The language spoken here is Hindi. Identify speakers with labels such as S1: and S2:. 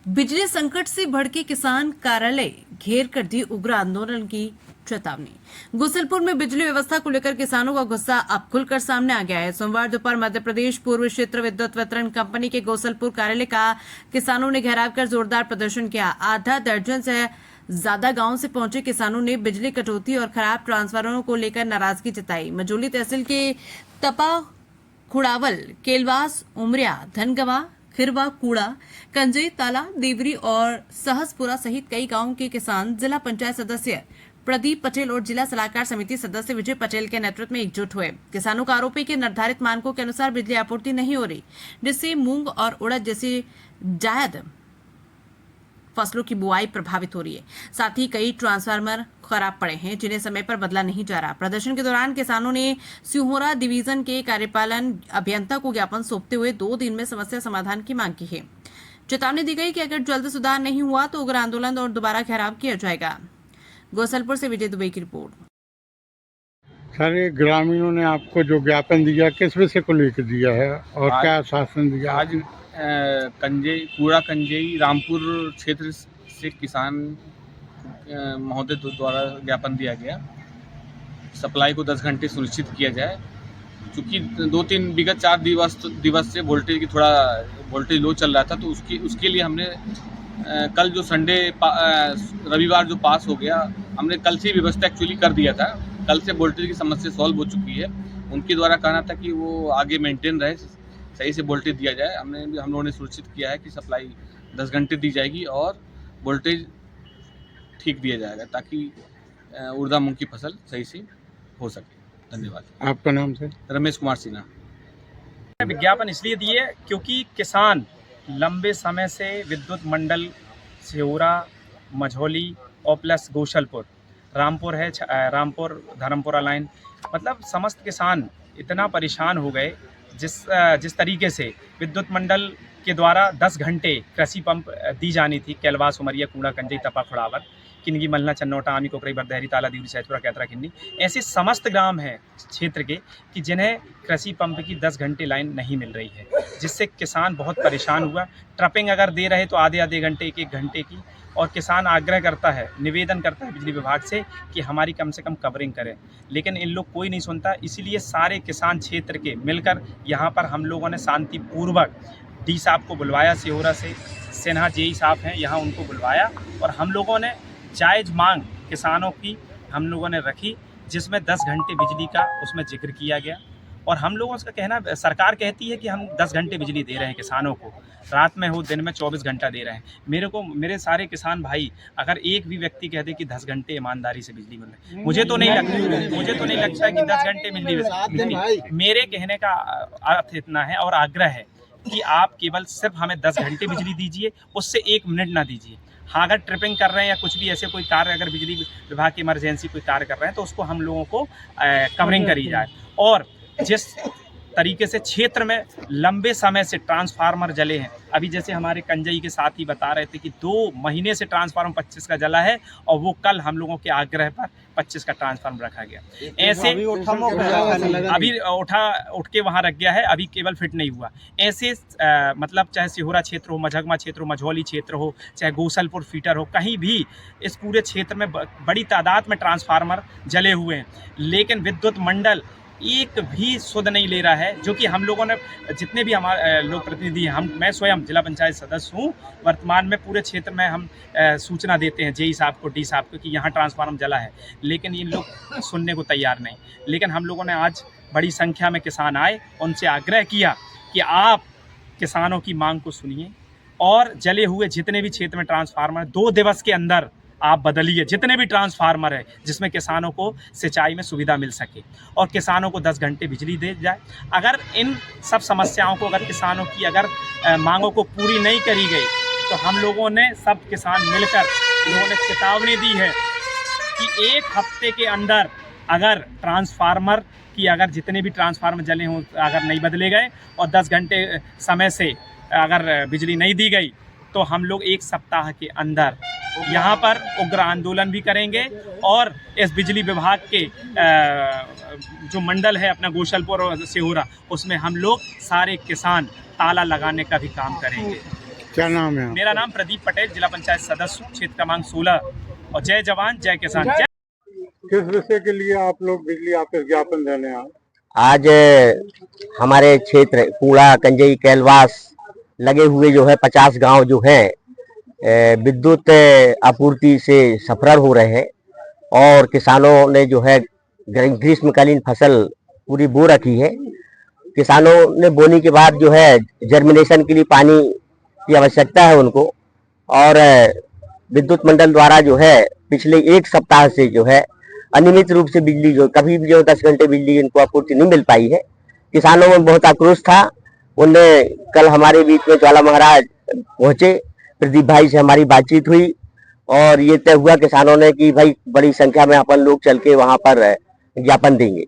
S1: बिजली संकट से भड़के किसान कार्यालय घेर कर दी उग्र आंदोलन की चेतावनी। गोसलपुर में बिजली व्यवस्था को लेकर किसानों का गुस्सा अब खुलकर सामने आ गया है। सोमवार दोपहर मध्य प्रदेश पूर्व क्षेत्र विद्युत वितरण कंपनी के गोसलपुर कार्यालय का किसानों ने घेराव कर जोरदार प्रदर्शन किया। आधा दर्जन से ज्यादा गांव से पहुंचे किसानों ने बिजली कटौती और खराब ट्रांसफार्मरों को लेकर नाराजगी जताई। मजोली तहसील के तपा, खुड़ावल, केलवास, उमरिया, धनगवा, खिरवा, कूड़ा, कंजई, ताला, देवरी और सहसपुरा सहित कई गांवों के किसान जिला पंचायत सदस्य प्रदीप पटेल और जिला सलाहकार समिति सदस्य विजय पटेल के नेतृत्व में एकजुट हुए। किसानों का आरोप है कि निर्धारित मानकों के अनुसार बिजली आपूर्ति नहीं हो रही, जिससे मूंग और उड़द जैसी जायद फसलों की बुआई प्रभावित हो रही है। साथ ही कई ट्रांसफार्मर खराब पड़े हैं जिन्हें समय पर बदला नहीं जा रहा। प्रदर्शन के दौरान किसानों ने सिहोरा डिवीजन के कार्यपालन अभियंता को ज्ञापन सौंपते हुए 2 दिन में समस्या समाधान की मांग की है। चेतावनी दी गई कि अगर जल्द सुधार नहीं हुआ तो उग्र आंदोलन और दोबारा घेराव किया जाएगा। गोसलपुर से विजय दुबे की रिपोर्ट।
S2: सर, ये ग्रामीणों ने आपको जो ज्ञापन दिया किस विषय को लेकर दिया है और क्या आश्वासन दिया?
S3: आज कूड़ा कंजई रामपुर क्षेत्र से किसान महोदय द्वारा ज्ञापन दिया गया। सप्लाई को 10 घंटे सुनिश्चित किया जाए, क्योंकि 2-3 विगत 4 दिवस से वोल्टेज की थोड़ा वोल्टेज लो चल रहा था। तो उसके लिए हमने कल जो संडे रविवार जो पास हो गया, हमने कल से व्यवस्था एक्चुअली कर दिया था। कल से वोल्टेज की समस्या सॉल्व हो चुकी है। उनके द्वारा कहना था कि वो आगे मेंटेन रहे, सही से वोल्टेज दिया जाए। हम लोगों ने सुनिश्चित किया है कि सप्लाई 10 घंटे दी जाएगी और वोल्टेज ठीक दिया जाएगा, ताकि उड़दा मूंग की फसल सही से हो सके। धन्यवाद।
S2: आपका नाम सर?
S3: रमेश कुमार सिन्हा।
S4: विज्ञापन इसलिए दिए क्योंकि किसान लंबे समय से विद्युत मंडल सिहोरा, मझौली और प्लस गोसलपुर, रामपुर है, रामपुर धर्मपुरा लाइन, मतलब समस्त किसान इतना परेशान हो गए जिस तरीके से विद्युत मंडल के द्वारा 10 घंटे कृषि पंप दी जानी थी। केलवास, उमरिया, कूड़ा कंजई, तपा, खुड़ावर, किन्गी, मलना, चन्नौटा, आमी, कोकरई, बरदहरी, ताला, देवरी, सहसपुरा, कैतरा, किन्नी, ऐसे समस्त ग्राम हैं क्षेत्र के कि जिन्हें कृषि पंप की 10 घंटे लाइन नहीं मिल रही है, जिससे किसान बहुत परेशान हुआ। ट्रपिंग अगर दे रहे तो आधे घंटे, एक घंटे की। और किसान आग्रह करता है, निवेदन करता है बिजली विभाग से कि हमारी कम से कम कवरिंग करें, लेकिन इन लोग कोई नहीं सुनता। इसीलिए सारे किसान क्षेत्र के मिलकर यहाँ पर हम लोगों ने शांतिपूर्वक डी साहब को बुलवाया, सिहोरा से सिन्हा जेई साहब हैं यहाँ, उनको बुलवाया और हम लोगों ने जायज़ मांग किसानों की हम लोगों ने रखी, जिसमें 10 घंटे बिजली का उसमें जिक्र किया गया। और हम लोगों का कहना, सरकार कहती है कि हम 10 घंटे बिजली दे रहे हैं किसानों को, रात में हो दिन में 24 घंटा दे रहे हैं। मेरे सारे किसान भाई, अगर एक भी व्यक्ति कह दे कि 10 घंटे ईमानदारी से बिजली मिल रही है, मुझे तो नहीं लगता कि 10 घंटे बिजली। मेरे कहने का अर्थ इतना है और आग्रह है कि आप केवल सिर्फ हमें 10 घंटे बिजली दीजिए, उससे 1 मिनट ना दीजिए। हाँ, अगर ट्रिपिंग कर रहे हैं या कुछ भी ऐसे कोई कार्य, अगर बिजली विभाग की इमरजेंसी कोई कार्य कर रहे हैं तो उसको हम लोगों को कवरिंग करी जाए। और जिस तरीके से क्षेत्र में लंबे समय से ट्रांसफार्मर जले हैं, अभी जैसे हमारे कंजई के साथ ही बता रहे थे कि 2 महीने से ट्रांसफार्मर 25 का जला है और वो कल हम लोगों के आग्रह पर 25 का ट्रांसफार्मर रखा गया। ऐसे अभी उठ के वहाँ रख गया है, अभी केवल फिट नहीं हुआ। ऐसे मतलब चाहे सिहोरा क्षेत्र हो, मझगमा क्षेत्र हो, मझौली क्षेत्र हो, चाहे गोसलपुर फीटर हो, कहीं भी इस पूरे क्षेत्र में बड़ी तादाद में ट्रांसफार्मर जले हुए हैं, लेकिन विद्युत मंडल एक भी सुध नहीं ले रहा है। जो कि हम लोगों ने, जितने भी हमारे लोक प्रतिनिधि हैं, मैं स्वयं जिला पंचायत सदस्य हूँ, वर्तमान में पूरे क्षेत्र में हम सूचना देते हैं जेई साहब को, डी साहब को कि यहाँ ट्रांसफार्मर जला है, लेकिन ये लोग सुनने को तैयार नहीं। लेकिन हम लोगों ने आज बड़ी संख्या में किसान आए, उनसे आग्रह किया कि आप किसानों की मांग को सुनिए और जले हुए जितने भी क्षेत्र में ट्रांसफार्मर 2 दिवस के अंदर आप बदलिए, जितने भी ट्रांसफार्मर है, जिसमें किसानों को सिंचाई में सुविधा मिल सके और किसानों को 10 घंटे बिजली दे जाए। अगर इन सब समस्याओं को, अगर किसानों की मांगों को पूरी नहीं करी गई तो हम लोगों ने, सब किसान मिलकर लोगों ने चेतावनी दी है कि 1 हफ्ते के अंदर अगर ट्रांसफार्मर की, अगर जितने भी ट्रांसफार्मर जले हों अगर नहीं बदले गए और 10 घंटे समय से अगर बिजली नहीं दी गई तो हम लोग 1 सप्ताह के अंदर यहाँ पर उग्र आंदोलन भी करेंगे और इस बिजली विभाग के जो मंडल है अपना गोसलपुर और सिहोरा, उसमें हम लोग सारे किसान ताला लगाने का भी काम करेंगे।
S2: क्या नाम है?
S4: मेरा नाम प्रदीप पटेल, जिला पंचायत सदस्य, क्षेत्र क्रमांक 16। और जय जवान जय किसान। जय।
S2: किस विषय के लिए आप लोग बिजली ऑफिस ज्ञापन देने आए?
S5: आज हमारे क्षेत्र कूड़ा कंजई कैलवास लगे हुए जो है 50 गांव जो हैं विद्युत आपूर्ति से सफर हो रहे हैं और किसानों ने जो है ग्रीष्मकालीन फसल पूरी बो रखी है। किसानों ने बोने के बाद जो है जर्मिनेशन के लिए पानी की आवश्यकता है उनको, और विद्युत मंडल द्वारा जो है पिछले 1 सप्ताह से जो है अनियमित रूप से बिजली जो कभी भी जो 10 घंटे बिजली इनको आपूर्ति नहीं मिल पाई है। किसानों में बहुत आक्रोश था। उनने कल हमारे बीच में ज्वाला महाराज पहुंचे, प्रदीप भाई से हमारी बातचीत हुई और ये तय हुआ किसानों ने कि भाई बड़ी संख्या में अपन लोग चल के वहां पर ज्ञापन देंगे।